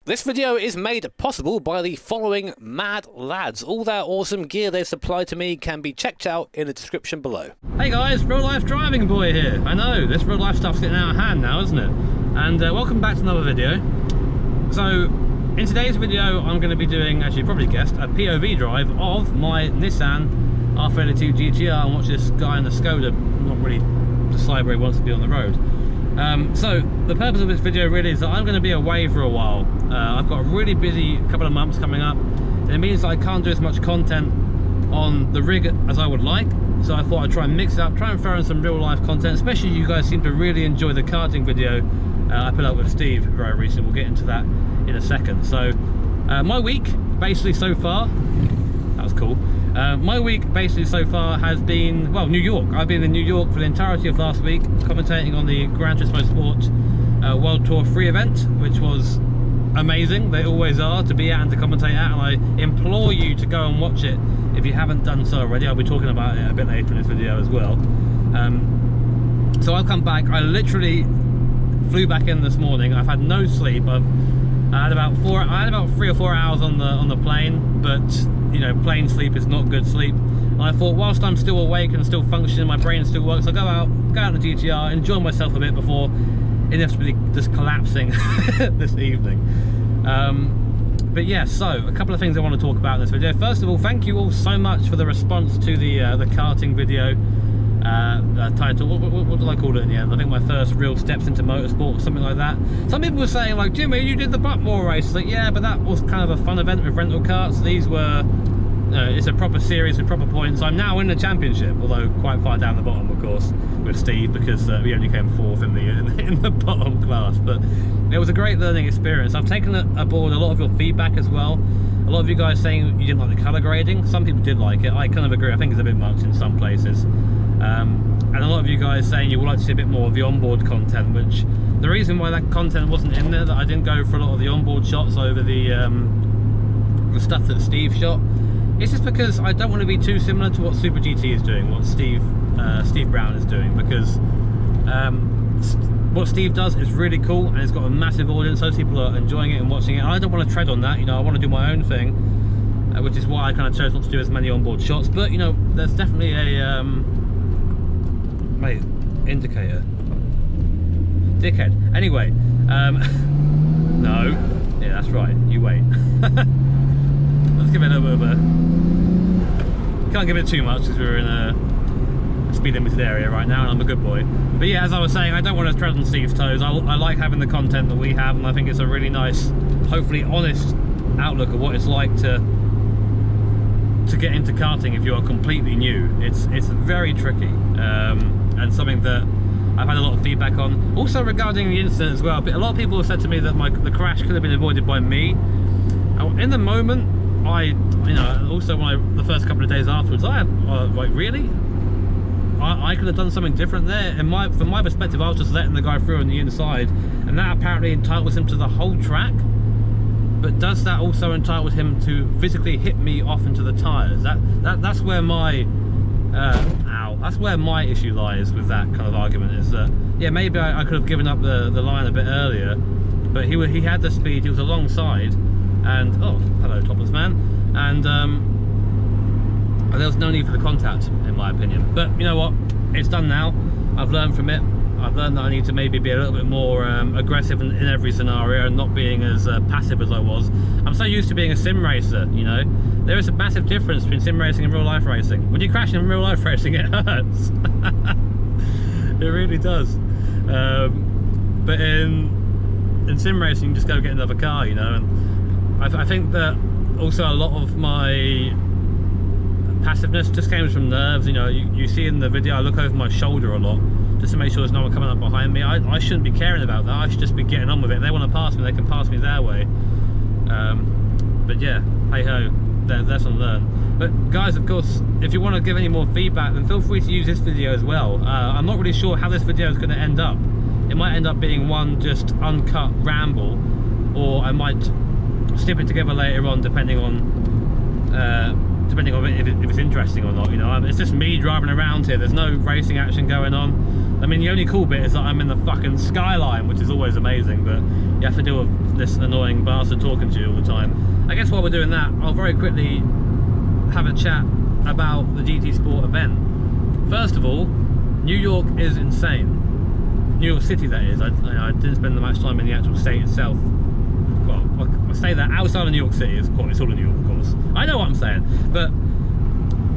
This video is made possible by the following mad lads. All their awesome gear they supplied to me can be checked out in the description below. Hey guys, real life driving boy here. I know, this real life stuff's getting out of hand now, isn't it? And welcome back to another video. So, in today's video I'm going to be doing, as you probably guessed, a POV drive of my Nissan R32 GTR and watch this guy in the Skoda not really decide where he wants to be on the road. So the purpose of this video really is that I'm going to be away for a while. I've got a really busy couple of months coming up, and it means that I can't do as much content on the rig as I would like. So I thought I'd try and mix it up, try and throw in some real life content, especially you guys seem to really enjoy the karting video I put up with Steve very recently. We'll get into that in a second. So my week basically so far, that was cool. My week basically so far has been, well, New York. I've been in New York for the entirety of last week, commentating on the Gran Turismo Sport World Tour 3 event, which was amazing. They always are to be at and to commentate at, and I implore you to go and watch it if you haven't done so already. I'll be talking about it a bit later in this video as well. So I've come back. I literally flew back in this morning. I've had no sleep. I had about 3 or 4 hours on the plane, but you know, plane sleep is not good sleep. And I thought, whilst I'm still awake and still functioning, my brain still works, I'll go out in the GTR, enjoy myself a bit before inevitably just collapsing this evening. But yeah, so a couple of things I want to talk about in this video. First of all, thank you all so much for the response to the karting video title. What did I call it in the end? I think my first real steps into motorsport or something like that. Some people were saying like, Jimmy, you did the Buckmore race. Like, yeah, but that was kind of a fun event with rental karts. These were it's a proper series with proper points. I'm now in the championship, although quite far down the bottom, of course, with Steve, because we only came fourth in the bottom class. But it was a great learning experience. I've taken aboard a lot of your feedback as well. A lot of you guys saying you didn't like the colour grading. Some people did like it. I kind of agree. I think it's a bit much in some places. And a lot of you guys saying you would like to see a bit more of the onboard content, which the reason why that content wasn't in there, that I didn't go for a lot of the onboard shots over the stuff that Steve shot, it's just because I don't want to be too similar to what Super GT is doing, what Steve Brown is doing, because what Steve does is really cool and it's got a massive audience. Those people are enjoying it and watching it. I don't want to tread on that, you know. I want to do my own thing, which is why I kind of chose not to do as many onboard shots. But you know, there's definitely a mate, indicator, dickhead. Anyway, no, yeah, that's right. You wait. Let's give it a little bit of a. Can't give it too much because we're in a speed limited area right now, and I'm a good boy. But yeah, as I was saying, I don't want to tread on Steve's toes. I like having the content that we have, and I think it's a really nice, hopefully honest outlook of what it's like to get into karting if you are completely new. It's very tricky, and something that I've had a lot of feedback on. Also regarding the incident as well, a lot of people have said to me that the crash could have been avoided by me. In the moment, also the first couple of days afterwards, like, really? I could have done something different there. From my perspective, I was just letting the guy through on the inside, and that apparently entitles him to the whole track. But does that also entitle him to physically hit me off into the tyres? That's where my that's where my issue lies with that kind of argument. Is that, yeah, maybe I could have given up the line a bit earlier, but he had the speed, he was alongside, and oh, hello topless man, and there was no need for the contact in my opinion. But you know what, it's done now. I've learned from it. I've learned that I need to maybe be a little bit more aggressive in every scenario and not being as passive as I was. I'm so used to being a sim racer, you know. There is a massive difference between sim racing and real life racing. When you crash in real life racing, it hurts. It really does. But in sim racing, you just go get another car, you know. And I think that also a lot of my passiveness just came from nerves. You know, you see in the video I look over my shoulder a lot just to make sure there's no one coming up behind me. I shouldn't be caring about that. I should just be getting on with it. If they want to pass me, they can pass me their way. But yeah, hey ho, lesson learned. But guys, of course, if you want to give any more feedback, then feel free to use this video as well. I'm not really sure how this video is going to end up. It might end up being one just uncut ramble, or I might snip it together later on, depending on depending on if it's interesting or not, you know. It's just me driving around here. There's no racing action going on. I mean, the only cool bit is that I'm in the fucking Skyline, which is always amazing, but you have to deal with this annoying bastard talking to you all the time. I guess while we're doing that, I'll very quickly have a chat about the GT Sport event. First of all, New York is insane. New York City, that is. I didn't spend that much time in the actual state itself. Well, I say that outside of New York City, it's all in New York, of course. I know what I'm saying, but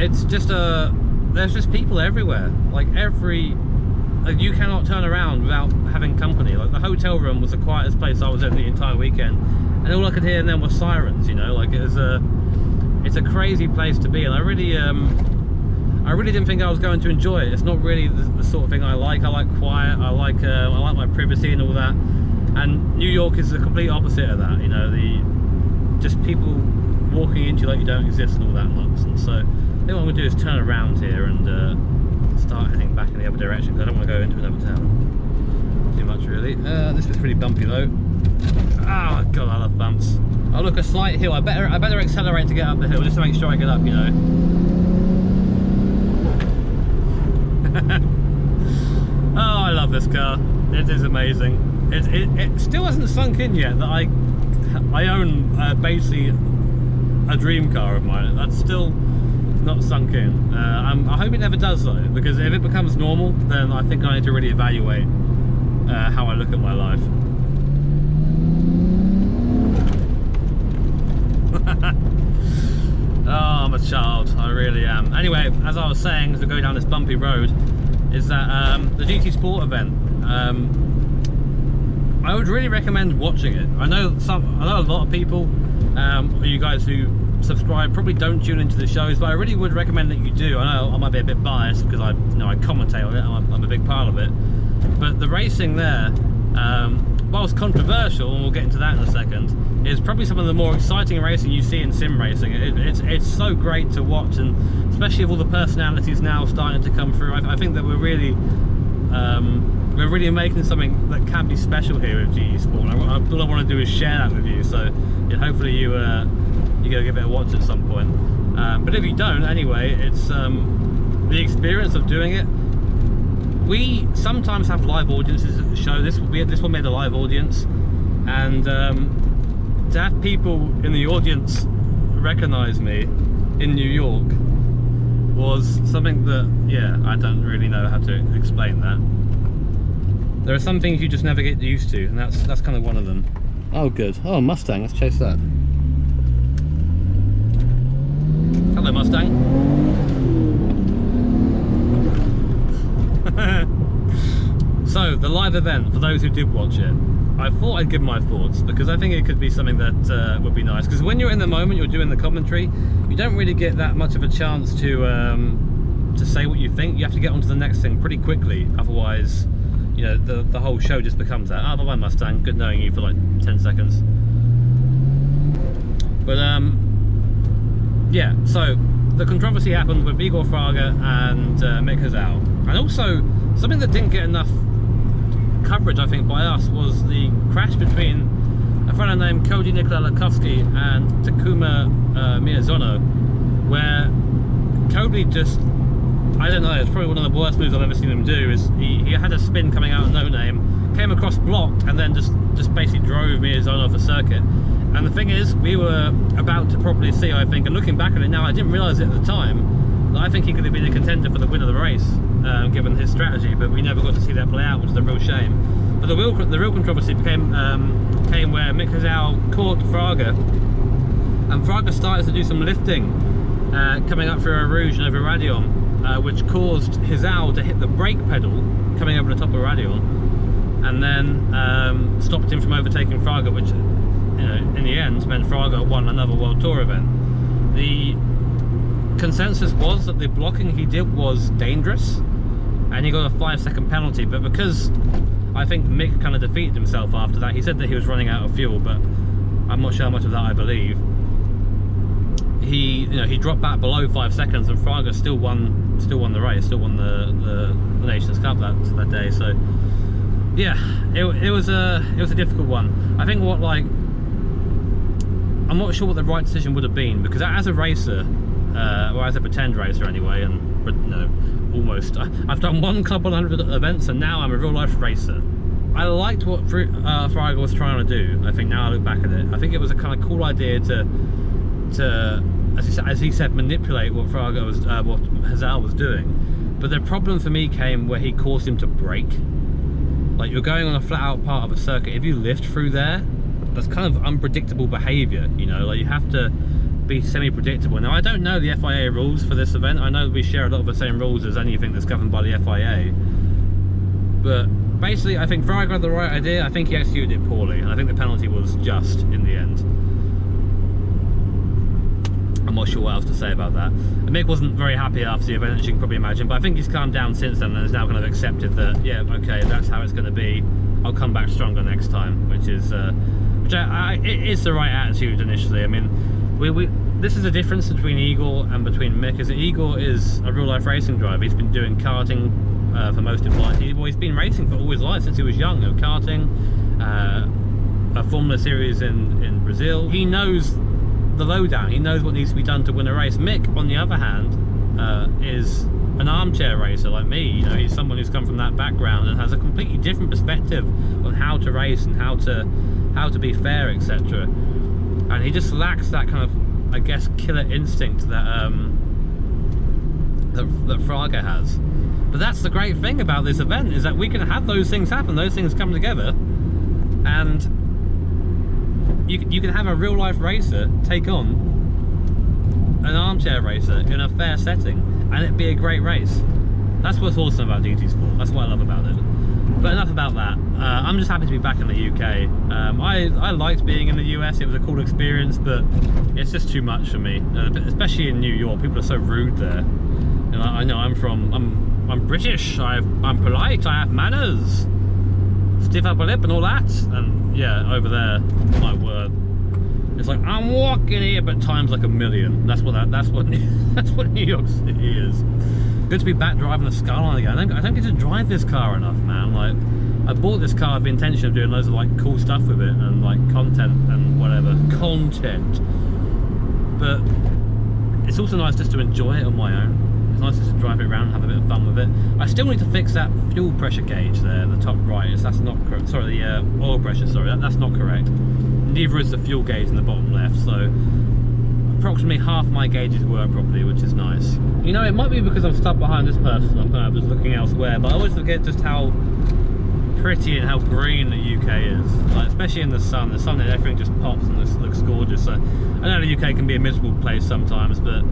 it's just there's just people everywhere. Like you cannot turn around without having company. Like the hotel room was the quietest place I was in the entire weekend, and all I could hear then was sirens. You know, like it's a crazy place to be, and I really didn't think I was going to enjoy it. It's not really the sort of thing I like. I like quiet. I like my privacy and all that. And New York is the complete opposite of that. You know, just people walking into you like you don't exist and all that nonsense. So I think what I'm going to do is turn around here and start heading back in the other direction, because I don't want to go into another town too much really. This was pretty bumpy though. Oh god, I love bumps. Oh look, a slight hill. I better accelerate to get up the hill just to make sure I get up, you know. Oh, I love this car. It is amazing. It still hasn't sunk in yet that I own basically a dream car of mine. That's still not sunk in. I hope it never does though, because if it becomes normal, then I think I need to really evaluate how I look at my life. Oh, I'm a child, I really am. Anyway, as I was saying, as we go down this bumpy road, is that the GT Sport event. I would really recommend watching it. I know a lot of people, you guys who subscribe, probably don't tune into the shows, but I really would recommend that you do. I know I might be a bit biased because I commentate on it. I'm a big part of it. But the racing there, whilst controversial, and we'll get into that in a second, is probably some of the more exciting racing you see in sim racing. It's so great to watch, and especially with all the personalities now starting to come through. I think that we're really making something that can be special here with GT Sport. All I want to do is share that with you. So yeah, hopefully you go give it a watch at some point. But if you don't, anyway, it's the experience of doing it. We sometimes have live audiences at the show. This one made a live audience, and to have people in the audience recognize me in New York was something that, yeah, I don't really know how to explain that. There are some things you just never get used to, and that's kind of one of them. Oh good. Oh, Mustang, let's chase that. Hello Mustang. So, the live event, for those who did watch it, I thought I'd give my thoughts, because I think it could be something that would be nice. Because when you're in the moment, you're doing the commentary, you don't really get that much of a chance to say what you think. You have to get onto the next thing pretty quickly, otherwise, you know, the whole show just becomes that. Oh, bye-bye Mustang, good knowing you for like 10 seconds. But, yeah, so the controversy happened with Igor Fraga and Mick Hazal. And also, something that didn't get enough coverage, I think, by us, was the crash between a fellow named Cody Nikola Lakowski and Takuma Miyazono, where Cody just, I don't know, it's probably one of the worst moves I've ever seen him do. Is he had a spin coming out of no name, came across blocked, and then just basically drove Miyazono off the circuit. And the thing is, we were about to probably see, I think, and looking back at it now, I didn't realise it at the time, that I think he could have been a contender for the win of the race, given his strategy, but we never got to see that play out, which is a real shame. But the real controversy came where Mick Hazal caught Fraga, and Fraga started to do some lifting coming up through a Rouge and over Radion, which caused Hazal to hit the brake pedal coming over the top of Radion, and then stopped him from overtaking Fraga, which, you know, in the end meant Fraga won another World Tour event. The consensus was that the blocking he did was dangerous, and he got a 5-second penalty, but because I think Mick kind of defeated himself after that, he said that he was running out of fuel, but I'm not sure how much of that I believe. He dropped back below 5 seconds, and Fraga still won the race, still won the Nations Cup that day. So yeah, it was a difficult one. I think I'm not sure what the right decision would have been, because as a racer, well, as a pretend racer anyway, and no, almost. I've done one Club 100 events, and now I'm a real life racer. I liked what Fraga was trying to do. I think now I look back at it, I think it was a kind of cool idea to as he said, manipulate what Fraga was, what Hazal was doing. But the problem for me came where he caused him to brake. Like, you're going on a flat out part of a circuit, if you lift through there, that's kind of unpredictable behaviour, you know, like you have to be semi-predictable. Now, I don't know the FIA rules for this event. I know that we share a lot of the same rules as anything that's governed by the FIA. But basically, I think Fraga had the right idea. I think he executed it poorly, and I think the penalty was just in the end. I'm not sure what else to say about that. And Mick wasn't very happy after the event, as you can probably imagine, but I think he's calmed down since then and has now kind of accepted that, yeah, okay, that's how it's going to be. I'll come back stronger next time, which is it is the right attitude initially. I mean, this is the difference between Igor and between Mick, is that Igor is a real life racing driver. He's been doing karting for most of his life. He's been racing for all his life since he was young. You know, karting, a Formula Series in Brazil. He knows the lowdown. He knows what needs to be done to win a race. Mick, on the other hand, is an armchair racer like me. You know, he's someone who's come from that background and has a completely different perspective on how to race and how to be fair, etc. And he just lacks that kind of, I guess, killer instinct that that Fraga has. But that's the great thing about this event, is that we can have those things happen. Those things come together, and you can have a real life racer take on an armchair racer in a fair setting, and it'd be a great race. That's what's awesome about GT Sport. That's what I love about it. But enough about that. I'm just happy to be back in the UK. I liked being in the US. It was a cool experience, but it's just too much for me. Especially in New York, people are so rude there. And I know I'm British. I'm polite. I have manners. Stiff upper lip and all that. And yeah, over there, my word, it's like I'm walking here, but times like a million. That's what New York City is. Good to be back driving the Skyline again. I don't get to drive this car enough, man. Like, I bought this car with the intention of doing loads of like cool stuff with it and like content and whatever. Content. But it's also nice just to enjoy it on my own. It's nice just to drive it around and have a bit of fun with it. I still need to fix that fuel pressure gauge there, the top right. That's not correct. Sorry, the oil pressure, sorry, that's not correct. Neither is the fuel gauge in the bottom left, so approximately half my gauges work properly, which is nice. You know, it might be because I'm stuck behind this person, I'm kind of just looking elsewhere, but I always forget just how pretty and how green the UK is. Like, especially in the sun and everything just pops and this looks gorgeous. So I know the UK can be a miserable place sometimes, but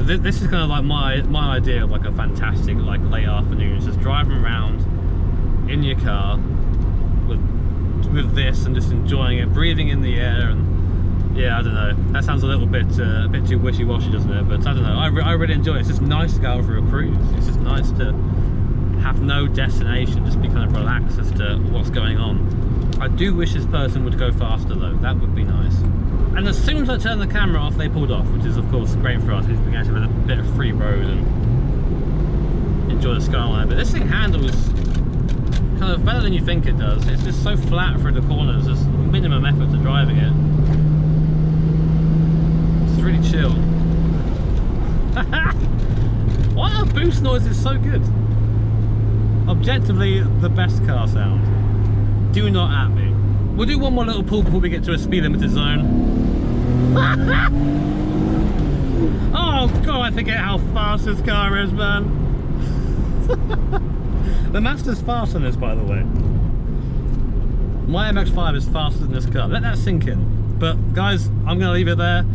this is kind of like my idea of like a fantastic like late afternoon. It's just driving around in your car with this and just enjoying it, breathing in the air. And yeah, I don't know, that sounds a little bit too wishy-washy, doesn't it? But I don't know, I really enjoy it. It's just nice to go out for a cruise. It's just nice to have no destination, just be kind of relaxed as to what's going on. I do wish this person would go faster though, that would be nice. And as soon as I turned the camera off, they pulled off, which is of course great for us, because we can actually have a bit of free road and enjoy the Skyline. But this thing handles kind of better than you think it does. It's just so flat through the corners, there's minimum effort to driving it. It's really chill. Why are boost noises so good? Objectively, the best car sound. Do not at me. We'll do one more little pull before we get to a speed limited zone. Oh god, I forget how fast this car is, man. The Master's fast on this, by the way. My MX-5 is faster than this car. Let that sink in. But guys, I'm going to leave it there.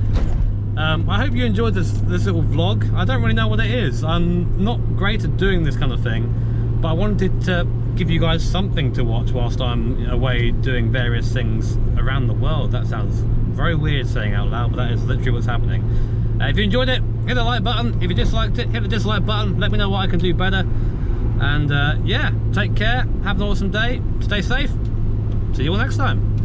I hope you enjoyed this little vlog. I don't really know what it is. I'm not great at doing this kind of thing, but I wanted to give you guys something to watch whilst I'm away doing various things around the world. That sounds very weird saying out loud, but that is literally what's happening. If you enjoyed it, hit the like button. If you disliked it, hit the dislike button. Let me know what I can do better. And yeah, take care, have an awesome day, stay safe, see you all next time.